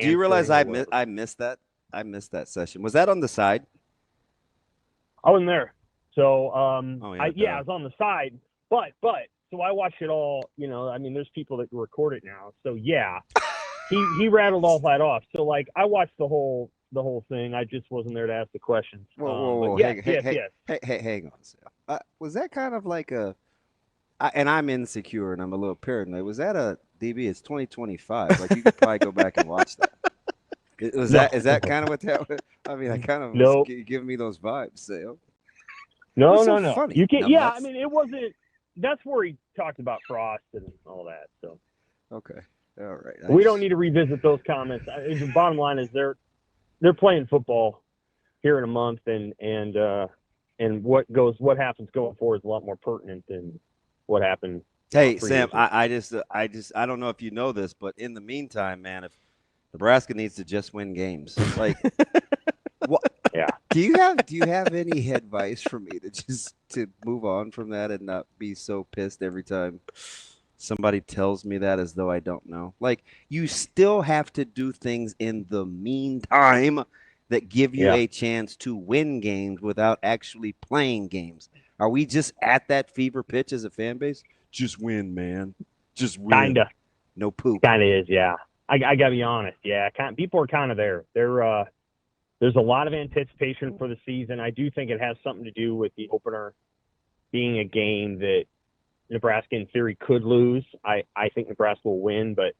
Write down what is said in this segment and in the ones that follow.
Do you realize I missed that? I missed that session. Was that on the side? I wasn't there. So, yeah, I was on the side, but so I watched it all. I mean, there's people that record it now. So yeah, he rattled all that off. So like, I watched the whole thing. I just wasn't there to ask the questions. Whoa. But yes, Hang on, Sam. Was that kind of like and I'm insecure and I'm a little paranoid. Was that a DB? It's 2025. Like you could probably go back and watch that. Is No, that kind of what that was? I mean, I kind of was no, giving me those vibes, Sam. no, What's so no. funny? You can't. Yeah, I Numbnuts? mean, it wasn't. That's where he talked about Frost and all that. So Okay. All right. we don't need to revisit those comments. The bottom line is they're playing football here in a month, and what happens going forward is a lot more pertinent than what happened. Hey, 3 Sam, years ago. I don't know if you know this, but in the meantime, man, if Nebraska needs to just win games, like, what? Yeah. Do you have any advice for me to move on from that and not be so pissed every time somebody tells me that as though I don't know? Like, you still have to do things in the meantime that give you Yeah. a chance to win games without actually playing games. Are we just at that fever pitch as a fan base? Just win, man. Just win. Kinda. No poop. Kinda is, yeah. I gotta be honest. Yeah. People are kind of there. There's a lot of anticipation for the season. I do think it has something to do with the opener being a game that Nebraska, in theory, could lose. I think Nebraska will win, but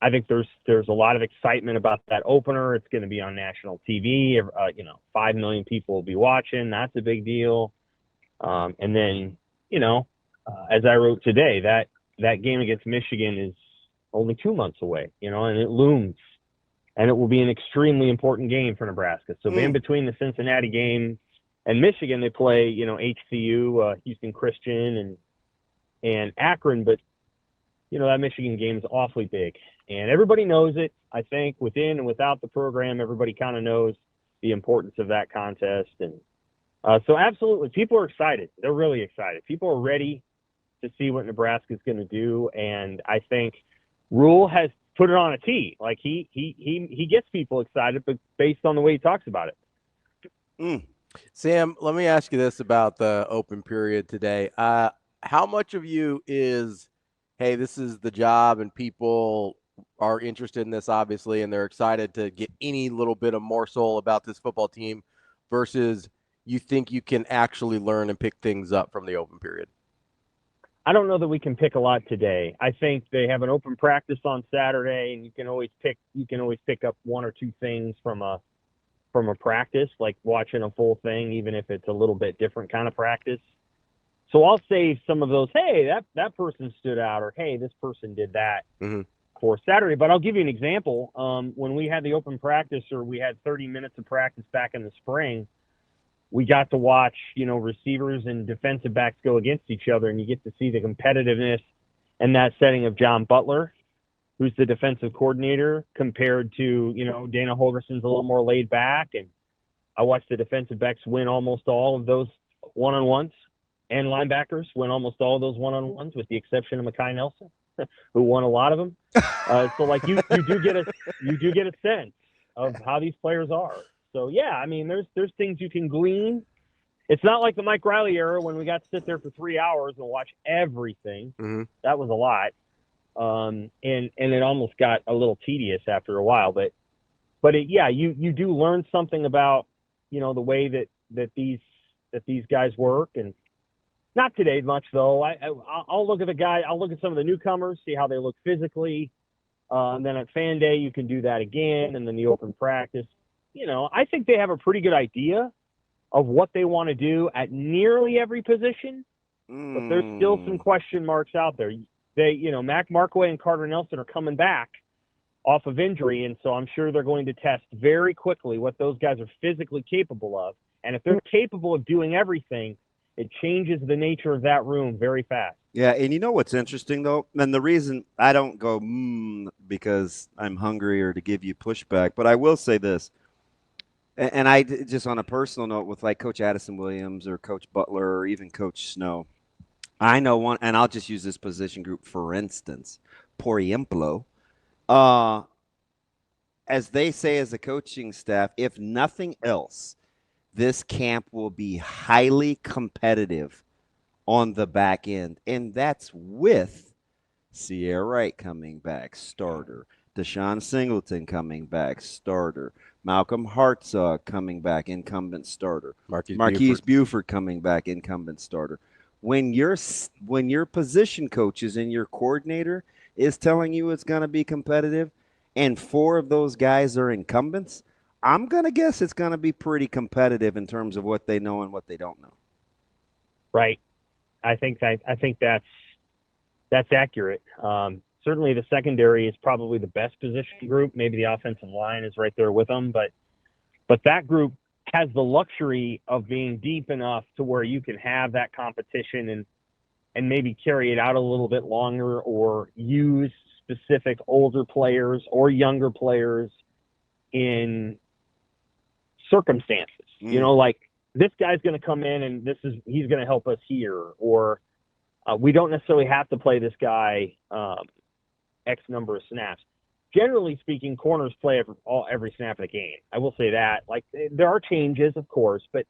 I think there's a lot of excitement about that opener. It's going to be on national TV. 5 million people will be watching. That's a big deal. And then, as I wrote today, that game against Michigan is only 2 months away, and it looms. And it will be an extremely important game for Nebraska. So in between the Cincinnati game and Michigan, they play, HCU, Houston Christian, and Akron. But, that Michigan game is awfully big. And everybody knows it. I think within and without the program, everybody kind of knows the importance of that contest. And so absolutely, people are excited. They're really excited. People are ready to see what Nebraska is going to do. And I think Rhule has put it on a tee. Like he gets people excited, but based on the way he talks about it. Sam, let me ask you this about the open period today. How much of you is, hey, this is the job and people are interested in this, obviously, and they're excited to get any little bit of morsel about this football team versus you think you can actually learn and pick things up from the open period? I don't know that we can pick a lot today. I think they have an open practice on Saturday, and you can always pick up one or two things from a practice, like watching a full thing, even if it's a little bit different kind of practice. So I'll save some of those, hey, that person stood out, or hey, this person did that for Saturday. But I'll give you an example. When we had the open practice, or we had 30 minutes of practice back in the spring, we got to watch, receivers and defensive backs go against each other, and you get to see the competitiveness and that setting of John Butler, who's the defensive coordinator, compared to, Dana Holgerson's a little more laid back. And I watched the defensive backs win almost all of those one-on-ones, and linebackers win almost all of those one-on-ones, with the exception of Mekhi Nelson, who won a lot of them. So like you do get a sense of how these players are. So yeah, I mean, there's things you can glean. It's not like the Mike Riley era when we got to sit there for 3 hours and watch everything. That was a lot, and it almost got a little tedious after a while. But you do learn something about the way that these guys work. And not today much though. I'll look at I'll look at some of the newcomers, see how they look physically, and then at Fan Day you can do that again, and then the open practice. I think they have a pretty good idea of what they want to do at nearly every position, but there's still some question marks out there. Mac Markway and Carter Nelson are coming back off of injury, and so I'm sure they're going to test very quickly what those guys are physically capable of. And if they're capable of doing everything, it changes the nature of that room very fast. Yeah, and you know what's interesting, though? And the reason I don't go, because I'm hungry or to give you pushback, but I will say this. And I just on a personal note with like Coach Addison Williams or Coach Butler or even Coach Snow, I know one, and I'll just use this position group for instance, por ejemplo. as they say as a coaching staff, if nothing else, this camp will be highly competitive on the back end. And that's with Sierra Wright coming back, starter. Deshaun Singleton coming back, starter. Malcolm Hartzog coming back, incumbent starter. Marquise Buford coming back, incumbent starter. When your position coaches and your coordinator is telling you it's going to be competitive, and 4 of those guys are incumbents, I'm going to guess it's going to be pretty competitive in terms of what they know and what they don't know. Right. I think that's accurate. Certainly the secondary is probably the best position group. Maybe the offensive line is right there with them, but that group has the luxury of being deep enough to where you can have that competition and maybe carry it out a little bit longer, or use specific older players or younger players in circumstances. You know, like, this guy's going to come in and he's going to help us here, or we don't necessarily have to play this guy X number of snaps. Generally speaking, corners play every snap of the game. I will say that. Like, there are changes, of course, but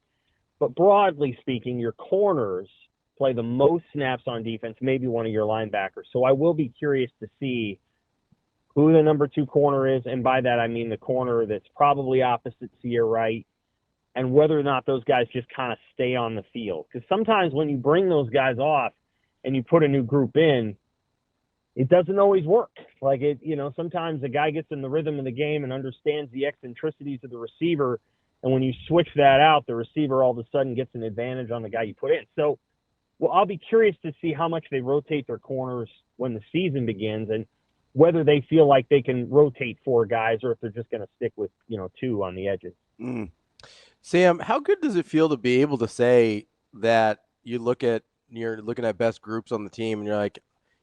broadly speaking, your corners play the most snaps on defense, maybe one of your linebackers. So I will be curious to see who the number 2 corner is, and by that I mean the corner that's probably opposite Sierra Wright, and whether or not those guys just kind of stay on the field. Because sometimes when you bring those guys off and you put a new group in, it doesn't always work. Like, sometimes a guy gets in the rhythm of the game and understands the eccentricities of the receiver, and when you switch that out, the receiver all of a sudden gets an advantage on the guy you put in. So, well, I'll be curious to see how much they rotate their corners when the season begins, and whether they feel like they can rotate 4 guys, or if they're just going to stick with 2 on the edges. Sam, how good does it feel to be able to say that you're looking at best groups on the team and you're like,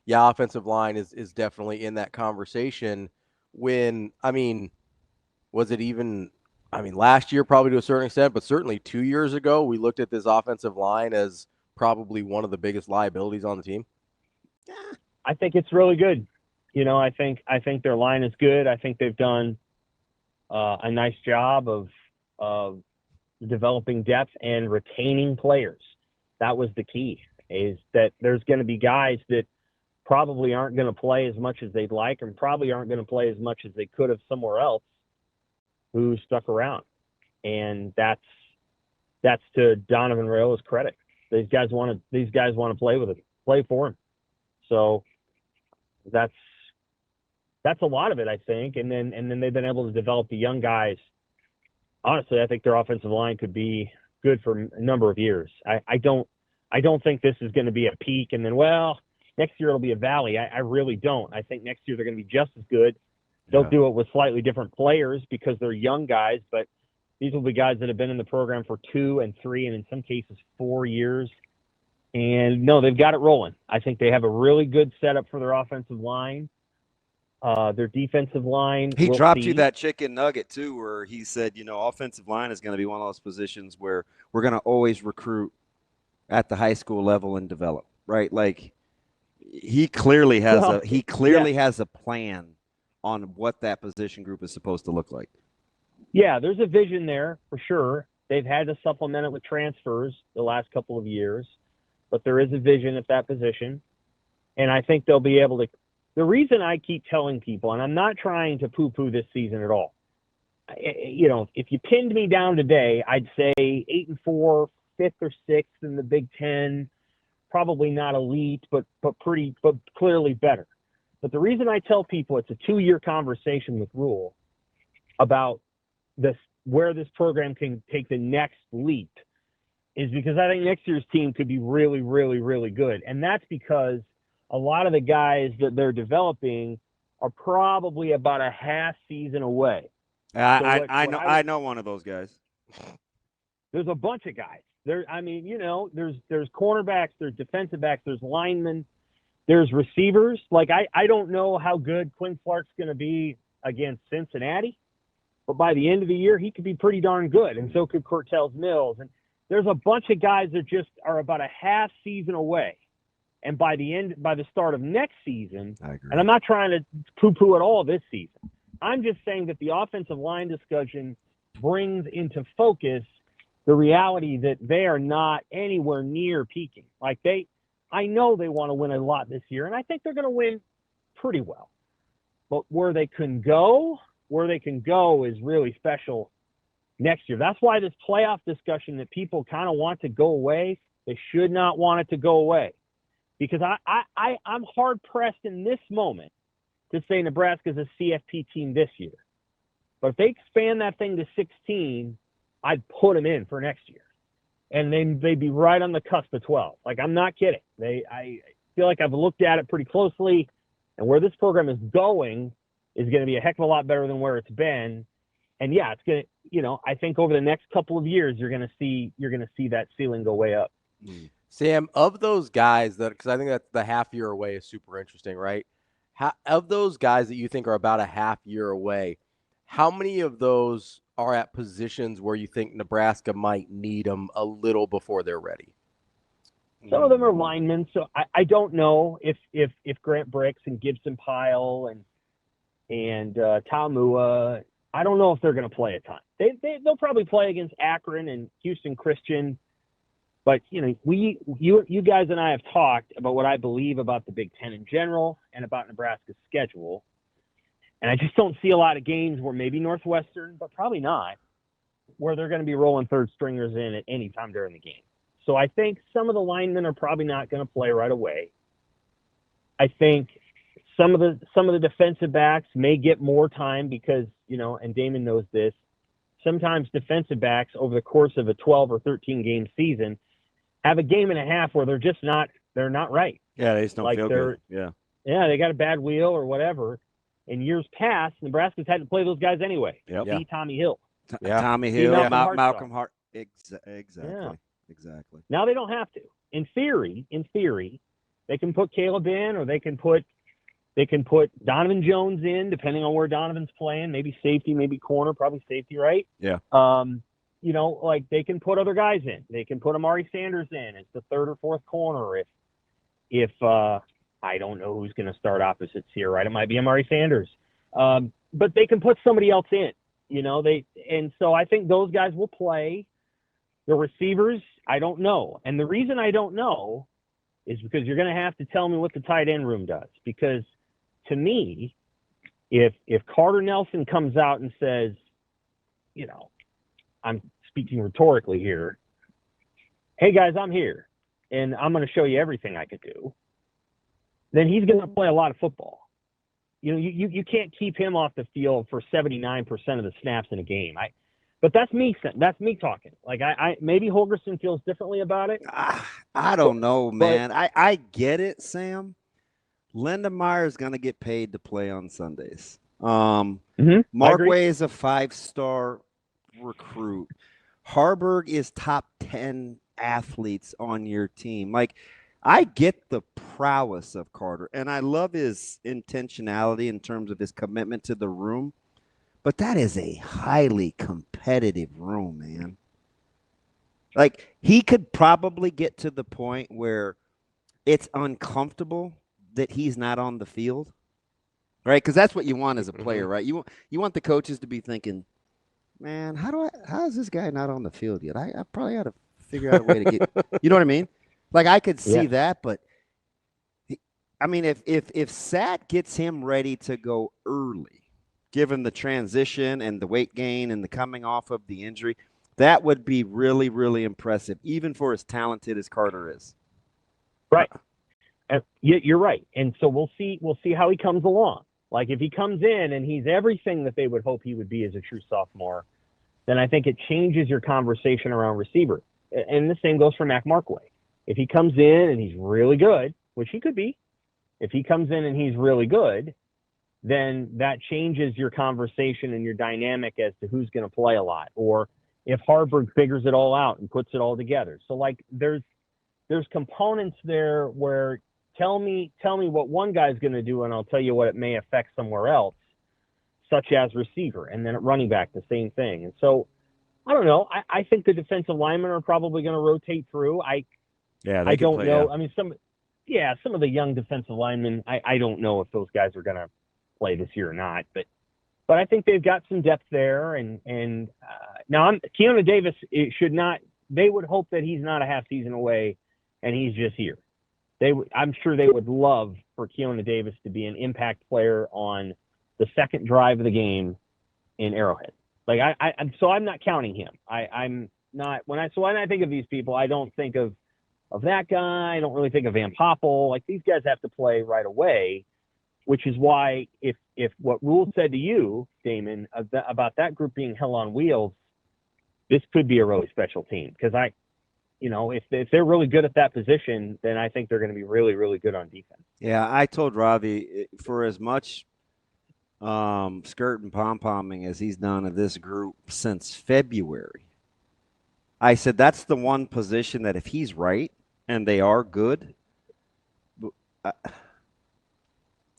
yeah, offensive line is definitely in that conversation, when, was it even, last year probably to a certain extent, but certainly 2 years ago, we looked at this offensive line as probably one of the biggest liabilities on the team? I think it's really good. I think their line is good. I think they've done a nice job of developing depth and retaining players. That was the key, is that there's going to be guys that probably aren't going to play as much as they'd like, and probably aren't going to play as much as they could have somewhere else, who stuck around. And that's to Donovan Rhule's credit. These guys want to play with him, play for him. So that's a lot of it, I think. And then they've been able to develop the young guys. Honestly, I think their offensive line could be good for a number of years. I don't think this is going to be a peak and then, well, next year it'll be a valley. I really don't. I think next year they're going to be just as good. They'll do it with slightly different players because they're young guys, but these will be guys that have been in the program for 2 and 3 and in some cases 4 years. And no, they've got it rolling. I think they have a really good setup for their offensive line. Their defensive line. He dropped you that chicken nugget too, where he said, offensive line is going to be one of those positions where we're going to always recruit at the high school level and develop, right? Like, he clearly has has a plan on what that position group is supposed to look like. Yeah, there's a vision there for sure. They've had to supplement it with transfers the last couple of years, but there is a vision at that position. And I think they'll be able to. The reason I keep telling people, and I'm not trying to poo-poo this season at all, if you pinned me down today, I'd say 8-4, 5th or 6th in the Big Ten, probably not elite, but clearly better. But the reason I tell people it's a 2-year conversation with Rhule about where this program can take the next leap is because I think next year's team could be really, really, really good. And that's because a lot of the guys that they're developing are probably about a half season away. I know one of those guys. There's a bunch of guys. There's cornerbacks, there's defensive backs, there's linemen, there's receivers. Like, I don't know how good Quinn Clark's going to be against Cincinnati, but by the end of the year, he could be pretty darn good, and so could Cortez Mills. And there's a bunch of guys that just are about a half season away. And by the start of next season, I agree. And I'm not trying to poo-poo at all this season, I'm just saying that the offensive line discussion brings into focus the reality that they are not anywhere near peaking. Like I know they want to win a lot this year, and I think they're going to win pretty well. But where they can go is really special next year. That's why this playoff discussion that people kind of want to go away, they should not want it to go away. Because I'm hard-pressed in this moment to say Nebraska's a CFP team this year. But if they expand that thing to 16, I'd put them in for next year. And then they'd be right on the cusp of 12. Like, I'm not kidding. I feel like I've looked at it pretty closely, and where this program is going is going to be a heck of a lot better than where it's been. And yeah, it's going to, I think over the next couple of years, you're going to see that ceiling go way up. Sam, of those guys because I think that the half year away is super interesting, right? Of those guys that you think are about a half year away, how many of those are at positions where you think Nebraska might need them a little before they're ready? Some of them are linemen, so I don't know if Grant Bricks and Gibson Pyle and Taumua, I don't know if they're going to play a ton. They'll probably play against Akron and Houston Christian, but you guys and I have talked about what I believe about the Big Ten in general and about Nebraska's schedule, and I just don't see a lot of games where maybe Northwestern, but probably not, where they're going to be rolling third stringers in at any time during the game. So I think some of the linemen are probably not going to play right away. I think some of the defensive backs may get more time because, and Damon knows this, sometimes defensive backs over the course of a 12 or 13 game season have a game and a half where they're not right. Yeah, they just don't feel good. Yeah, they got a bad wheel or whatever. In years past, Nebraska's had to play those guys anyway. Yep. See Tommy Hill. Tommy Hill, Malcolm Hart. Exactly. Yeah. Exactly. Now they don't have to. In theory, they can put Caleb in, or they can put Donovan Jones in, depending on where Donovan's playing. Maybe safety, maybe corner, probably safety, right? Yeah. Like they can put other guys in. They can put Amari Sanders in as the third or fourth corner. If I don't know who's going to start opposites here, right? It might be Amari Sanders, but they can put somebody else in. And so I think those guys will play. The receivers, I don't know. And the reason I don't know is because you're going to have to tell me what the tight end room does. Because to me, if Carter Nelson comes out and says, I'm speaking rhetorically here, hey guys, I'm here and I'm going to show you everything I could do, then he's going to play a lot of football. You can't keep him off the field for 79% of the snaps in a game. But that's me talking. Like I maybe Holgerson feels differently about it. I don't know, man. I get it, Sam. Lindemeyer is going to get paid to play on Sundays. Markway is a 5-star recruit. Harburg is top 10 athletes on your team. Like, I get the prowess of Carter, and I love his intentionality in terms of his commitment to the room. But that is a highly competitive room, man. Like, he could probably get to the point where it's uncomfortable that he's not on the field, right? Because that's what you want as a player, right? You want the coaches to be thinking, man, how is this guy not on the field yet? I probably ought to figure out a way to get, you know what I mean? Like, I could see that, but if Sat gets him ready to go early, given the transition and the weight gain and the coming off of the injury, that would be really, really impressive, even for as talented as Carter is. Right. You're right. And so we'll see how he comes along. Like, if he comes in and he's everything that they would hope he would be as a true sophomore, then I think it changes your conversation around receiver. And the same goes for Mac Markway. If he comes in and he's really good, which he could be, if he comes in and he's really good, then that changes your conversation and your dynamic as to who's going to play a lot. Or if Harburg figures it all out and puts it all together. So, like, there's components there where tell me what one guy's going to do, and I'll tell you what it may affect somewhere else, such as receiver. And then at running back, the same thing. And so, I don't know. I think the defensive linemen are probably going to rotate through. I don't know. Yeah. I mean, some of the young defensive linemen, I don't know if those guys are going to play this year or not, but But I think they've got some depth there. And now Keona Davis, it should not. They would hope that he's not a half season away, and he's just here. I'm sure they would love for Keona Davis to be an impact player on the second drive of the game in Arrowhead. Like so I'm not counting him. I'm not when I think of these people, I don't think of that guy. I don't really think of Van Poppel. Like these guys have to play right away, which is why if what Rhule said to you, Damon, about that group being hell on wheels, this could be a really special team because if they're really good at that position, then I think they're going to be really, really good on defense. Yeah, I told Ravi for as much skirt and pom-pomming as he's done of this group since February, I said that's the one position that if he's right and they are good,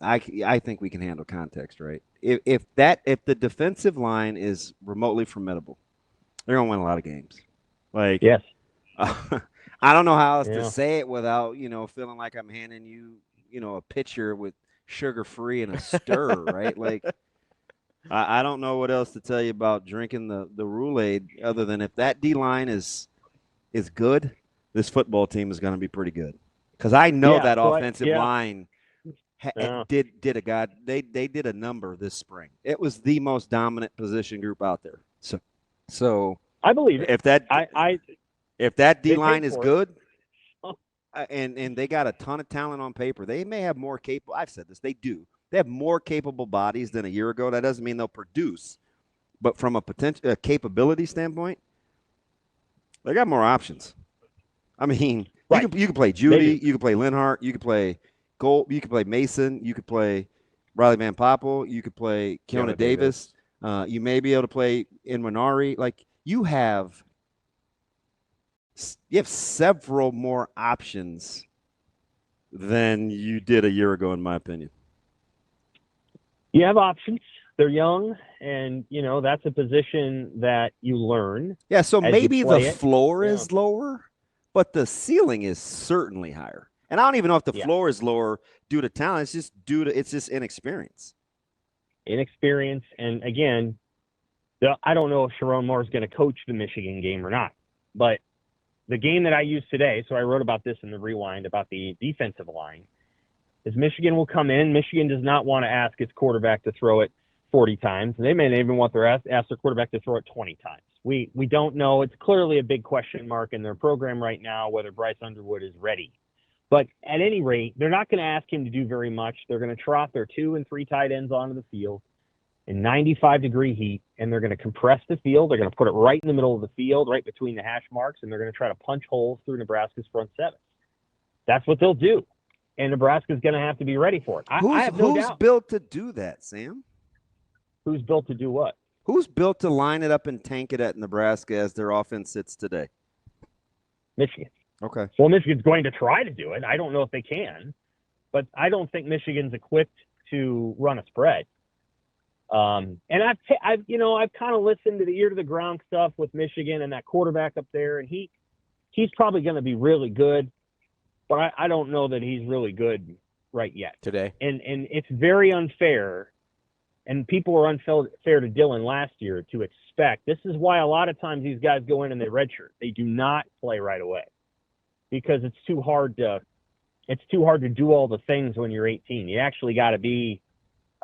I think we can handle context, right? If the defensive line is remotely formidable, they're going to win a lot of games. Like yes. I don't know how else to say it without, feeling like I'm handing you, a pitcher with sugar-free and a stir, right? Like, I don't know what else to tell you about drinking the Rhule-Aid other than if that D-line is good, this football team is going to be pretty good. Because I know that offensive line did they did a number this spring. It was the most dominant position group out there. So I believe it. If that D-line is good, and they got a ton of talent on paper, they may have more capable. I've said this. They do. They have more capable bodies than a year ago. That doesn't mean they'll produce, but from a potential capability standpoint, they got more options. I mean, you can play Judy, you can play Linhart, you can play Gold, you can play Mason, you could play Riley Van Poppel, you could play Keona Davis. You may be able to play in Minari. Like you have several more options than you did a year ago, in my opinion. You have options. They're young, and, that's a position that you learn. Yeah, so maybe the floor is lower, but the ceiling is certainly higher. And I don't even know if the floor is lower due to talent. It's just it's just inexperience. Inexperience, and again, I don't know if Sharon Moore is going to coach the Michigan game or not, but the game that I used today, so I wrote about this in the Rewind about the defensive line, is Michigan will come in. Michigan does not want to ask its quarterback to throw it 40 times. And they may not even want ask their quarterback to throw it 20 times. We don't know. It's clearly a big question mark in their program right now whether Bryce Underwood is ready. But at any rate, they're not going to ask him to do very much. They're going to trot their 2 and 3 tight ends onto the field in 95-degree heat, and they're going to compress the field. They're going to put it right in the middle of the field, right between the hash marks, and they're going to try to punch holes through Nebraska's front seven. That's what they'll do, and Nebraska's going to have to be ready for it. I have no doubt. Who's built to do that, Sam? Who's built to do what? Who's built to line it up and tank it at Nebraska as their offense sits today? Michigan. Okay. Well, Michigan's going to try to do it. I don't know if they can, but I don't think Michigan's equipped to run a spread. And I've kind of listened to the ear to the ground stuff with Michigan and that quarterback up there, and he's probably going to be really good, but I don't know that he's really good right yet today. And it's very unfair, and people were unfair to Dylan last year to expect. This is why a lot of times these guys go in and they redshirt. They do not play right away because it's too hard to do all the things when you're 18. You actually got to be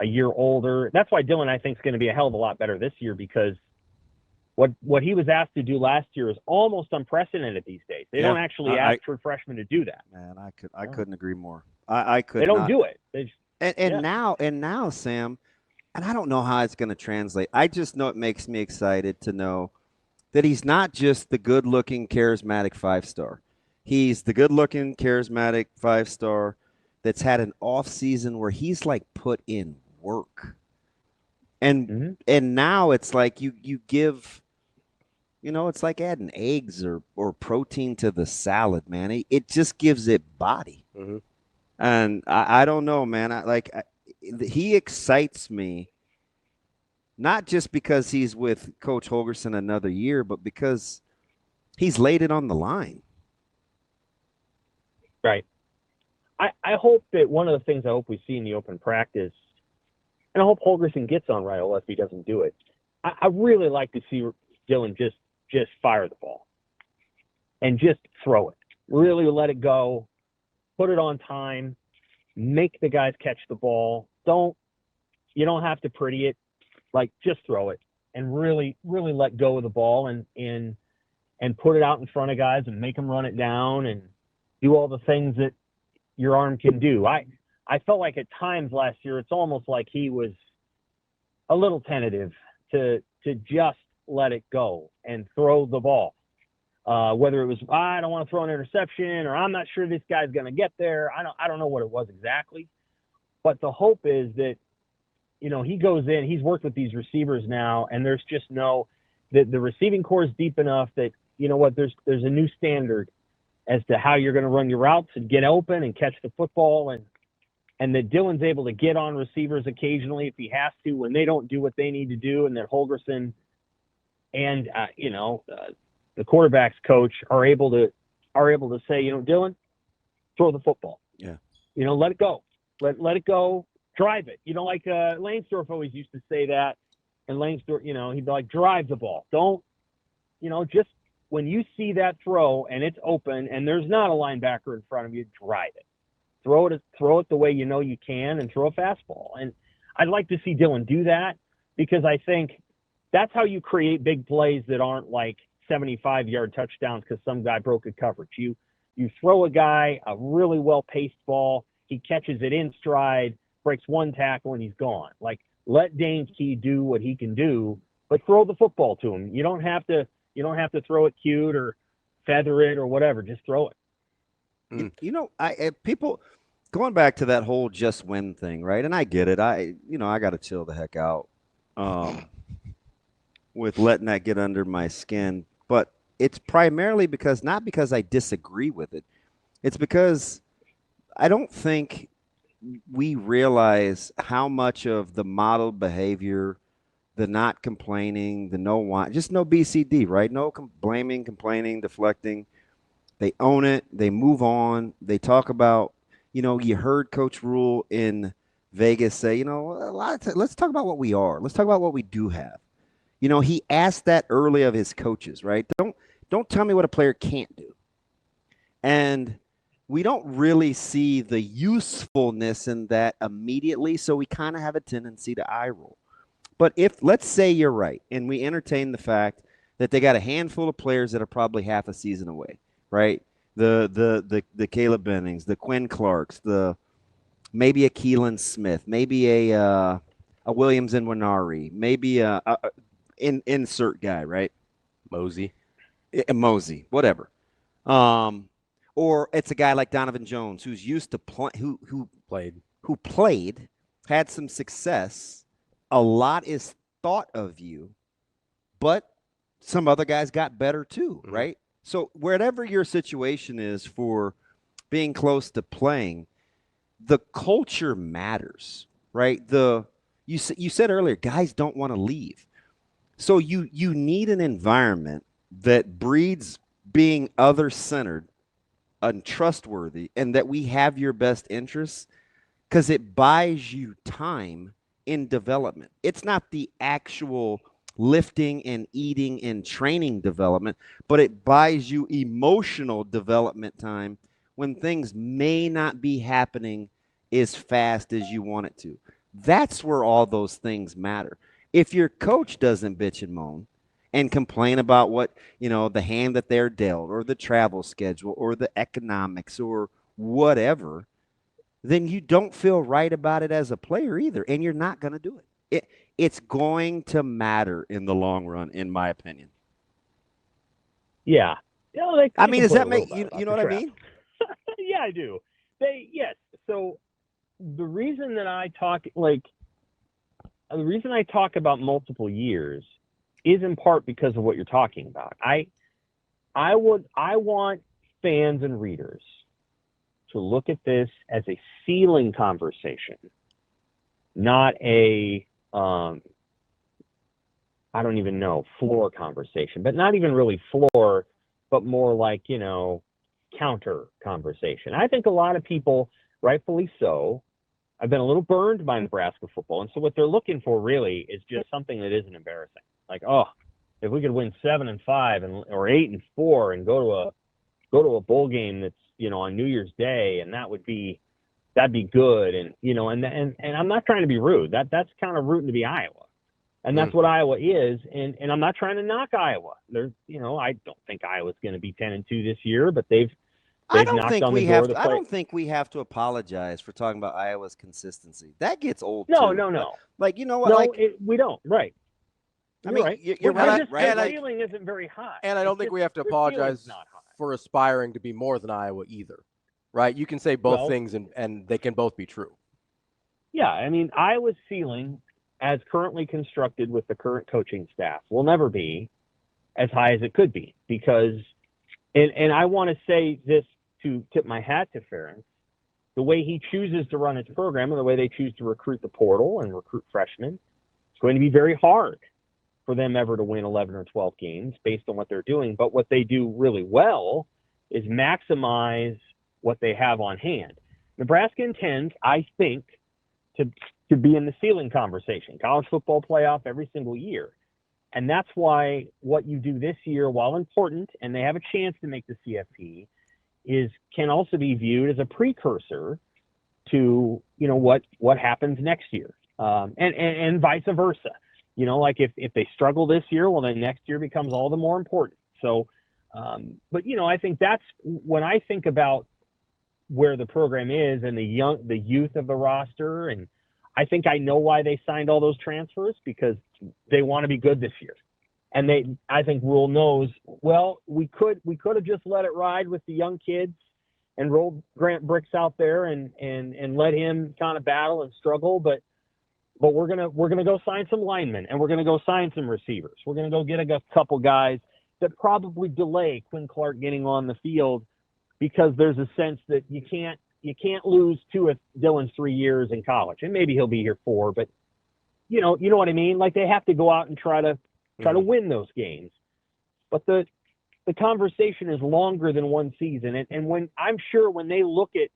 a year older. That's why Dylan, I think, is going to be a hell of a lot better this year because what he was asked to do last year is almost unprecedented these days. They don't actually ask for freshmen to do that. Man, I couldn't agree more. I could. They don't not. do it. Now, Sam, and I don't know how it's going to translate. I just know it makes me excited to know that he's not just the good-looking, charismatic 5-star. He's the good-looking, charismatic 5-star that's had an off season where he's like put in work. And now it's like you give, it's like adding eggs or protein to the salad, man. It just gives it body. Mm-hmm. And I don't know, man. He excites me, not just because he's with Coach Holgorsen another year, but because he's laid it on the line. Right. I hope that one of the things I hope we see in the open practice and I hope Holgerson gets on Rhule if he doesn't do it. I really like to see Dylan just fire the ball and just throw it. Really let it go, put it on time, make the guys catch the ball. You don't have to pretty it, like just throw it and really let go of the ball and put it out in front of guys and make them run it down and do all the things that your arm can do. I felt like at times last year it's almost like he was a little tentative to just let it go and throw the ball. Whether it was I don't want to throw an interception or I'm not sure this guy's going to get there. I don't know what it was exactly, but the hope is that he goes in. He's worked with these receivers now, and there's just that the receiving core is deep enough that there's a new standard as to how you're going to run your routes and get open and catch the football, and that Dylan's able to get on receivers occasionally if he has to when they don't do what they need to do, and that Holgerson and the quarterback's coach are able to say, Dylan, throw the football. Yeah. Let it go. Let it go. Drive it. Like Langsdorf always used to say that, and Langsdorf, he'd be like, drive the ball. Don't, just when you see that throw and it's open and there's not a linebacker in front of you, drive it. Throw it the way you can, and throw a fastball. And I'd like to see Dylan do that, because I think that's how you create big plays that aren't like 75-yard touchdowns because some guy broke a coverage. You throw a guy a really well-paced ball, he catches it in stride, breaks one tackle, and he's gone. Like, let Dane Key do what he can do, but throw the football to him. You don't have to throw it cute or feather it or whatever. Just throw it. People going back to that whole just win thing, right? And I get it. I got to chill the heck out with letting that get under my skin. But it's primarily not because I disagree with it. It's because I don't think we realize how much of the model behavior, the not complaining, the no want, just no BCD, right? No blaming, complaining, deflecting. They own it. They move on. They talk about, you heard Coach Rhule in Vegas say, let's talk about what we are. Let's talk about what we do have. He asked that early of his coaches, right? Don't tell me what a player can't do. And we don't really see the usefulness in that immediately, so we kind of have a tendency to eye roll. But let's say you're right, and we entertain the fact that they got a handful of players that are probably half a season away, right? The Caleb Bennings, the Quinn Clarks, maybe a Keelan Smith, maybe a Williams and Winari, maybe insert guy, right? Mosey, whatever. Or it's a guy like Donovan Jones who's used to play, who played, had some success. A lot is thought of you, but some other guys got better too, right? So wherever your situation is for being close to playing, the culture matters, right? You said earlier, guys don't want to leave. So you need an environment that breeds being other-centered, untrustworthy, and that we have your best interests, because it buys you time in development. It's not the actual lifting and eating and training development, but it buys you emotional development time when things may not be happening as fast as you want it to. That's where all those things matter. If your coach doesn't bitch and moan and complain about what, the hand that they're dealt or the travel schedule or the economics or whatever, then you don't feel right about it as a player either, and you're not going to do it. It's going to matter in the long run, in my opinion. Yeah. Does that make you know what I mean? Yeah, I do. Yes. So the reason that I talk about multiple years is in part because of what you're talking about. I want fans and readers to look at this as a ceiling conversation, not a I don't even know, floor conversation, but not even really floor, but more like, counter conversation. I think a lot of people, rightfully so, I've been a little burned by Nebraska football. And so what they're looking for really is just something that isn't embarrassing. Like, oh, if we could win 7-5 or 8-4 and go to a bowl game that's, on New Year's Day, and that'd be good. And, and I'm not trying to be rude. That's kind of rooting to be Iowa. And that's what Iowa is. And I'm not trying to knock Iowa. I don't think Iowa's going to be 10-2 this year, but they've knocked on the door of the play. I don't think we have to apologize for talking about Iowa's consistency. That gets old. No. Like, you know what? No, we don't. Right. You're right. You're right. The ceiling isn't very high. And I don't think we have to apologize for aspiring to be more than Iowa either. Right? You can say both things, and they can both be true. Yeah, I mean, Iowa's ceiling, as currently constructed with the current coaching staff, will never be as high as it could be because, and I want to say this to tip my hat to Ferentz, the way he chooses to run his program and the way they choose to recruit the portal and recruit freshmen, it's going to be very hard for them ever to win 11 or 12 games based on what they're doing. But what they do really well is maximize what they have on hand. Nebraska intends, I think, to be in the ceiling conversation, college football playoff every single year. And that's why what you do this year, while important, and they have a chance to make the CFP, can also be viewed as a precursor to, what happens next year. And vice versa. Like if they struggle this year, well, then next year becomes all the more important. So, but I think that's when I think about where the program is and the youth of the roster. And I think I know why they signed all those transfers, because they want to be good this year. And I think Rhule knows, well, we could have just let it ride with the young kids and rolled Grant Bricks out there and let him kind of battle and struggle. But we're gonna go sign some linemen, and we're gonna go sign some receivers. We're gonna go get a couple guys that probably delay Quinn Clark getting on the field, because there's a sense that you can't lose two of Dylan's 3 years in college, and maybe he'll be here 4, but you know what I mean? Like, they have to go out and try to win those games. But the conversation is longer than one season. And when I'm sure when they look at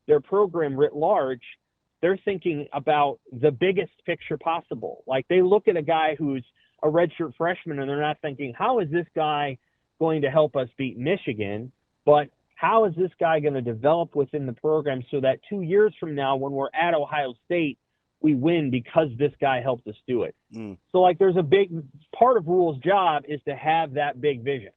their program writ large, they're thinking about the biggest picture possible. Like, they look at a guy who's a redshirt freshman and they're not thinking, how is this guy going to help us beat Michigan? But how is this guy going to develop within the program so that 2 years from now, when we're at Ohio State, we win because this guy helped us do it. So, like, there's a big part of Rhule's job is to have that big vision.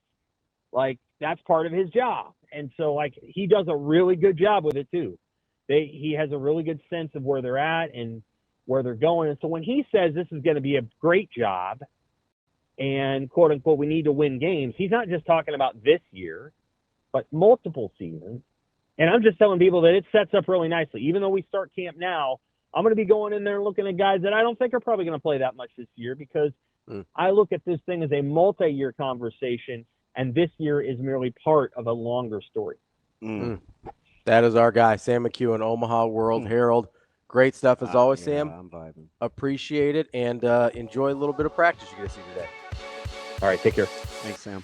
Like, that's part of his job. And so, like, he does a really good job with it too. He has a really good sense of where they're at and where they're going. And so when he says this is going to be a great job and, quote unquote, we need to win games, he's not just talking about this year, but multiple seasons. And I'm just telling people that it sets up really nicely. Even though we start camp now, I'm going to be going in there looking at guys that I don't think are probably going to play that much this year, because I look at this thing as a multi-year conversation, and this year is merely part of a longer story. That is our guy, Sam McKewon, Omaha World Herald. Great stuff as always, Sam. I'm vibing. Appreciate it, and enjoy a little bit of practice you get to see today. All right, take care. Thanks, Sam.